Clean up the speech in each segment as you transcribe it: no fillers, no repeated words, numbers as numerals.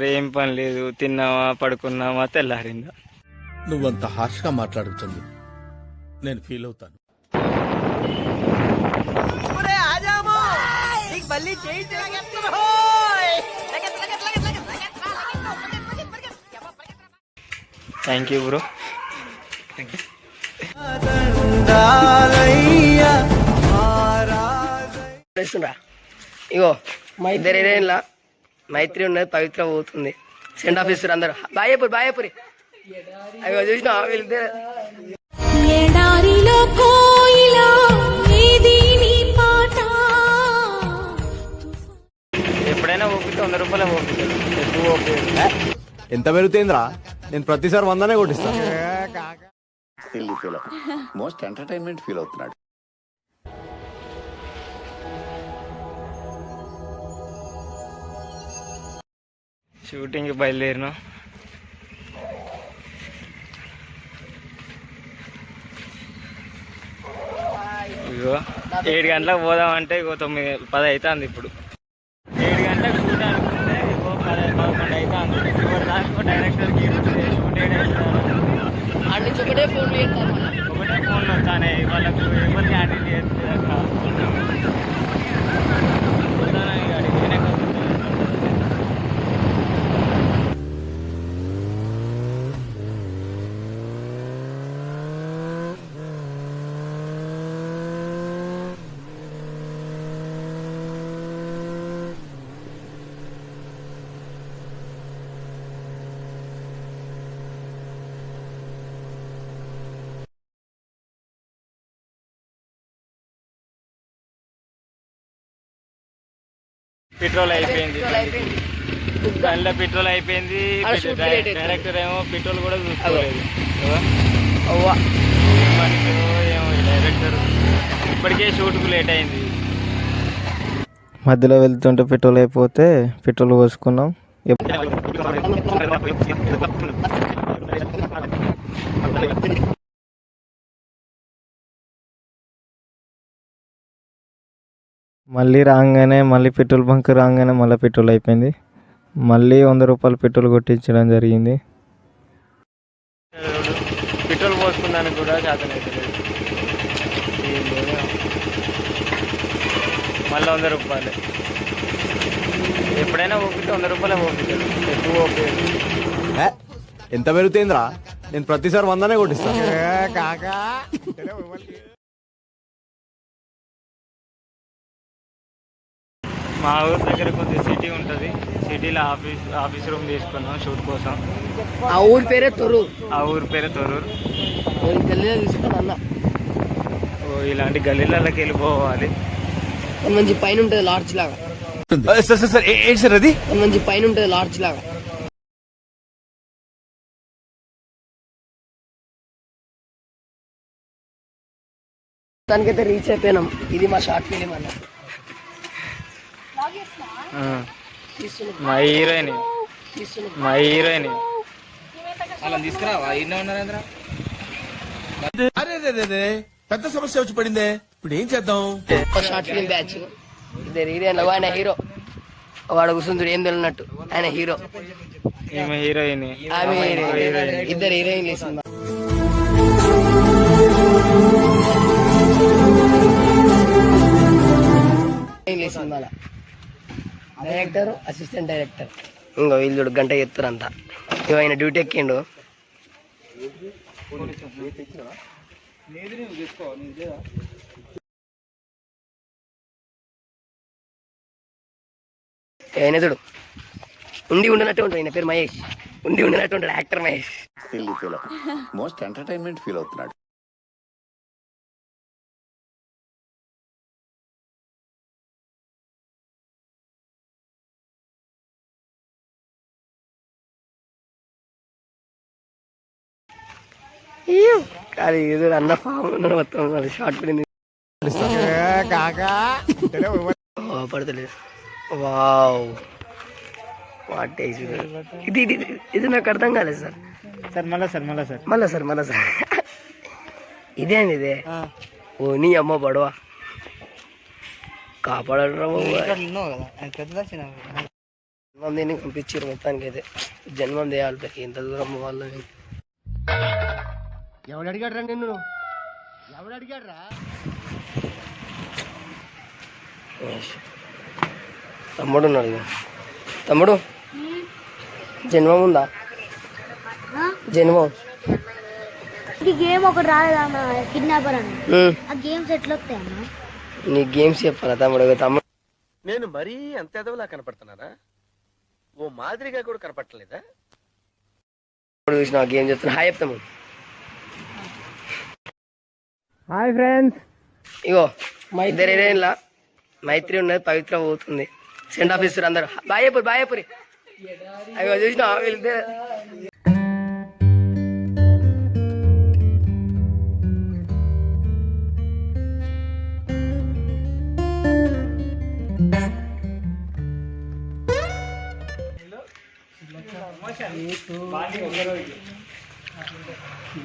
ఏం పని లేదు, తిన్నావా పడుకున్నావా తెల్లారిందా. నువ్వంత హార్ష్గా మాట్లాడుతుంది నేను ఫీల్ అవుతాను. Thank you bro. ఇగో మా ఇద్దరు ఏరియాలో మైత్రి ఉన్నది, పవిత్ర పోతుంది. సెండ్ ఆఫ్ ఇస్తారు అందరు. బాయపూరి బాయపూరి అవి చూసిన వీళ్ళిద్దరు. ఎప్పుడైనా ఓపితే 100 రూపాయలు ఓపిస్తాను, ఎక్కువ ఓపిక. ఎంత పెరుగుతుందిరా? నేను ప్రతిసారి 100నే కొట్టిస్తాను. మోస్ట్ ఎంటర్టైన్మెంట్ ఫీల్ అవుతున్నాడు. షూటింగ్కి బయలుదేరినాం. ఇగో 7 గంటలకు పోదామంటే ఇగో 9-10 అవుతుంది. ఇప్పుడు 7 గంటలకు షూట్ అనుకుంటే ఇగో 10-11 అవుతుంది. ఇప్పుడు దాకా డైరెక్టర్కి షూట్ ఒకటే ఫోన్లు ఒకటే ఫోన్లు వస్తానే వాళ్ళకు ఎవరిని హ్యాండిల్ చేస్తుంది అక్కడ. పెట్రోల్ అయిపోయింది, దానిలో పెట్రోల్ అయిపోయింది. డైరెక్టర్ ఏమో పెట్రోల్ కూడా చూసుకోలేదు. ఏమో డైరెక్టర్ ఇప్పటికే షూట్కు లేట్ అయింది. మధ్యలో వెళ్తుంటే పెట్రోల్ అయిపోతే పెట్రోల్ పోసుకున్నాం. మళ్ళీ రాగానే మళ్ళీ పెట్రోల్ బంక్ రాగానే మళ్ళీ పెట్రోల్ అయిపోయింది. మళ్ళీ 100 రూపాయలు పెట్రోల్ కొట్టించడం జరిగింది. పెట్రోల్ పోసుకున్నాను కూడా చేతనవుతుంది. మళ్ళీ 100 రూపాయలు. ఎప్పుడైనా ఓపితే 100 రూపాయలు ఓపిక, ఎక్కువ ఓపిక. ఎంత పెరుగుతుందిరా? నేను ప్రతిసారి 100నే కొట్టిస్తాను. మా ఊరు దగ్గర కొద్దిగా సిటీ ఉంటుంది. సిటీలో ఆఫీస్ రూమ్ తీసుకున్నాం షూట్ కోసం. ఆ ఊరి పేరే తొర్రూరు. ఇలాంటి గల్లీలకి వెళ్ళిపోవాలి. మంచి పైన ఉంటుంది లాడ్జ్ లాగా. ఏంటి సార్ అది? మంచి పైన ఉంటుంది లాడ్జ్ లాగా. దానికైతే రీచ్ అయిపోయినాం. ఇది మా షార్ట్ ఫిలిం అన్న. మా హీరోయిన్ అలా తీసుకురావా? పెద్ద సమస్య వచ్చి పడిందే, ఇప్పుడు ఏం చేద్దాం? షార్ట్ ఫిలిం బ్యాచ్ ఇద్దరు హీరోయిన్. ఆయన హీరో, వాడు కూర్చుంటుడు ఏం తెలియనట్టు. ఆయన హీరో, హీరోయిన్, ఆమె ఇద్దరు హీరోయిన్ వేసింది. Director, assistant director. ఇంకో వీళ్ళు గంట చెప్తారు అంతా. ఆయన డ్యూటీ ఎక్కిండు. ఆయన చూడు ఉండి ఉండనట్టు ఉంటాడు. ఆయన పేరు మహేష్. ఉండి ఉండనట్టు ఉంటాడు actor Mahesh. Most entertainment feel అవుతున్నాడు. కానీ ఏదో అన్న ఫామ్ మొత్తం షార్ట్ ఫిలిం పడతలేదు. వావ్, వాట్ ఇది ఇది ఇది నాకు అర్థం కాలేదు సార్. మళ్ళా సార్ ఇదే అండి ఇదే. ఓ నీ అమ్మ బడవా కాపాడరా. మందిని పంపించారు మొత్తానికి అయితే జన్మం చేయాలి ఎంత దూరం వాళ్ళని. ఎవడు అడిగాడ్రా నిన్ను? ఎవడు అడిగాడ్రా? తమ్ముడు ఉన్నాడు ఇక. తమ్ముడు జన్మం ఉందా? జన్మం గేమ్ ఒకటి రాలేదన్న కిడ్నాపర్ అని. ఆ గేమ్స్ ఎట్లా వస్తాయి అన్న? నీ గేమ్స్ చెప్పాలా తమ్ముడు? తమ్ముడు నేను మరీ అంత ఎదవలా కనపడుతున్నానా? ఓ మాదిరిగా కూడా కనపడలేదా? చూసిన గేమ్ చెప్తున్నా. హాయ్ చెప్తాము. Hi friends. ఇగో ఇద్దరు హీరోయిన్లా మైత్రి ఉన్నది, పవిత్ర పోతుంది. సెండ్ ఆఫ్ ఇస్తారు అందరు. బాయేపురి బాయేపురి. అయ్యో చూసిన వీళ్ళిద్దరు.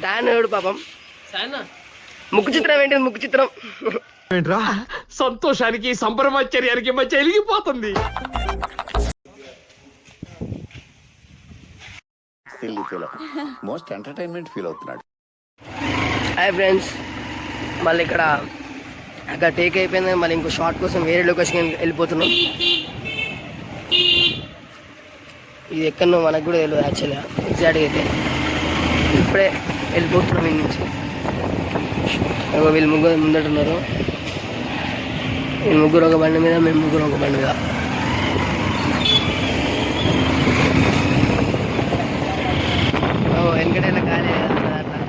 తాను పాపం ముక్కు చిత్రం ఏంటి? ముక్కు చిత్రం సంతోషానికి సంభ్రమాశ్చర్యానికి మధ్య వెలిగిపోతుంది. Silly feel most entertainment feel అవుతున్నాడు. హాయ్ ఫ్రెండ్స్, మళ్ళీ ఇక్కడ అక్కడ టేక్ అయిపోయింది. మళ్ళీ ఇంకో షార్ట్ కోసం వేరే లొకేషన్ వెళ్ళిపోతున్నాం. ఇది ఎక్కడో మనకు కూడా తెలియదు యాక్చువల్గా ఎగ్జాక్ట్గా అయితే. ఇప్పుడే వెళ్ళిపోతున్నాం ఈ నుంచి. వీళ్ళు ముగ్గురు ముందట ఉన్నారు. వీళ్ళు ముగ్గురు ఒక బండి మీద, మేము ముగ్గురు ఒక బండి మీద. వెనకటైనా ఖాళీ అట్లా.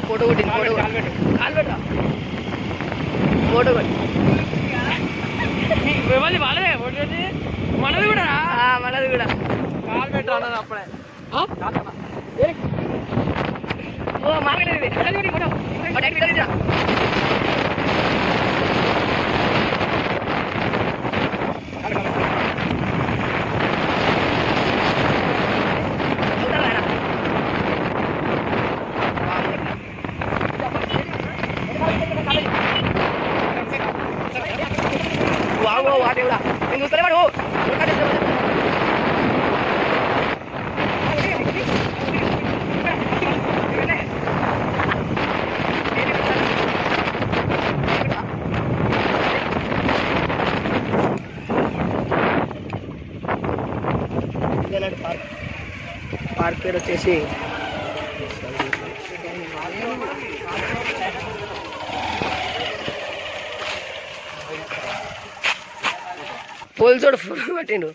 ఫోటో కొట్టింది. ఫోటో కొట్టి మనది కూడా కాల్ పెట్టు అన్నది అప్పుడే. పార్క్ పేరు వచ్చేసి పోల్చోడు ఫోన్ పట్టిండు.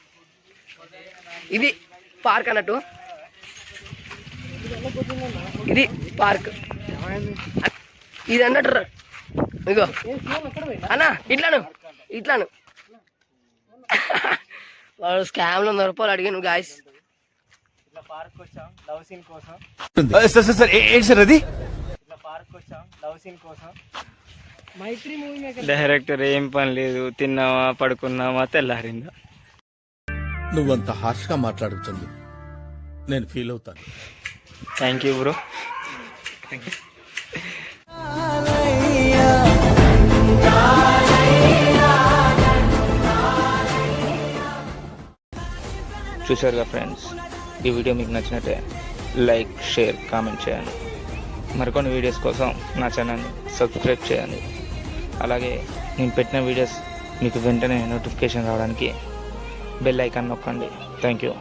ఇది పార్క్ అన్నట్టు. ఇది పార్క్ ఇది అన్నట్టు. ఇగో అన్నా ఇట్లాను వాడు స్కామ్లో 100 రూపాయలు అడిగాను గాయస్. పార్క్ వచ్చాం లవ్ సీన్ కోసం. సార్ ఏంటి సార్ అది? పార్క్ వచ్చాం లవ్ సీన్ కోసం. డైరెక్టర్ ఏం పని లేదు, తిన్నావా పడుకున్నావా తెల్లారిందా. నువ్వంత హార్ష్గా మాట్లాడుతుంది నేను ఫీల్ అవుతాను. Thank you bro. చూసారుగా ఫ్రెండ్స్, ఈ వీడియో మీకు నచ్చినట్టే లైక్, షేర్, కామెంట్ చేయండి. మరికొన్ని వీడియోస్ కోసం నా ఛానల్ని సబ్స్క్రైబ్ చేయండి. అలాగే నేను పెట్టిన వీడియోస్ మీకు వెంటనే నోటిఫికేషన్ రావడానికి బెల్ ఐకాన్ నొక్కండి. Thank you.